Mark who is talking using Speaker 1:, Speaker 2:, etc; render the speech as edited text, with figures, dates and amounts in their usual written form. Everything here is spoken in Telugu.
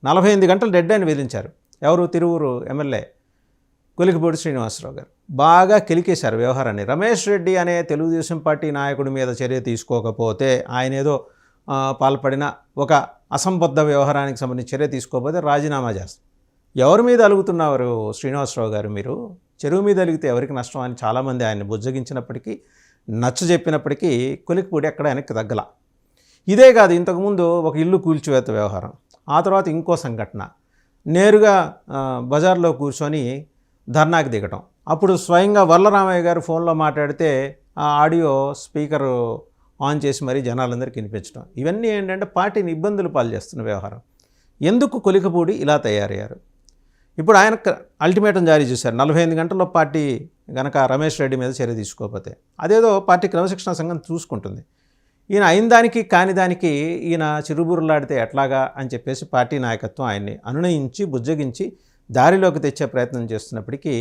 Speaker 1: 48 గంటలు డెడ్ అని విధించారు. ఎవరు? తిరువూరు ఎమ్మెల్యే కొలికిపూడి శ్రీనివాసరావు గారు. బాగా కెలికేశారు వ్యవహారాన్ని. రమేష్ రెడ్డి అనే తెలుగుదేశం పార్టీ నాయకుడి మీద చర్య తీసుకోకపోతే, ఆయనేదో పాల్పడిన ఒక అసంబద్ధ వ్యవహారానికి సంబంధించి చర్య తీసుకోకపోతే రాజీనామా చేస్తారు. ఎవరి మీద అలుగుతున్నారు శ్రీనివాసరావు గారు మీరు? చెరువు మీద అలిగితే ఎవరికి నష్టం అని చాలామంది ఆయన్ని బుజ్జగించినప్పటికీ, నచ్చజెప్పినప్పటికీ కొలికిపూడి ఎక్కడ వెనక్కి తగ్గల. ఇదే కాదు, ఇంతకుముందు ఒక ఇల్లు కూల్చివేత వ్యవహారం, ఆ తర్వాత ఇంకో సంఘటన, నేరుగా బజార్లో కూర్చొని ధర్నాకి దిగటం. అప్పుడు స్వయంగా వరలరామయ్య గారు ఫోన్లో మాట్లాడితే ఆ ఆడియో స్పీకరు ఆన్ చేసి మరీ జనాలందరికీ వినిపించడం. ఇవన్నీ ఏంటంటే పార్టీని ఇబ్బందులు పాలు చేస్తున్న వ్యవహారం. ఎందుకు కొలికిపూడి ఇలా తయారయ్యారు? ఇప్పుడు ఆయన అల్టిమేటం జారీ చేశారు, 48 గంటల్లో పార్టీ గనక రమేష్ రెడ్డి మీద చర్య తీసుకోకపోతే. అదేదో పార్టీ క్రమశిక్షణ సంఘం చూసుకుంటుంది. ఈయన అయిన దానికి కాని దానికి ఈయన చిరుబురులాడితే ఎట్లాగా అని చెప్పేసి పార్టీ నాయకత్వం ఆయన్ని అనునయించి బుజ్జగించి దారిలోకి తెచ్చే ప్రయత్నం చేస్తున్నప్పటికీ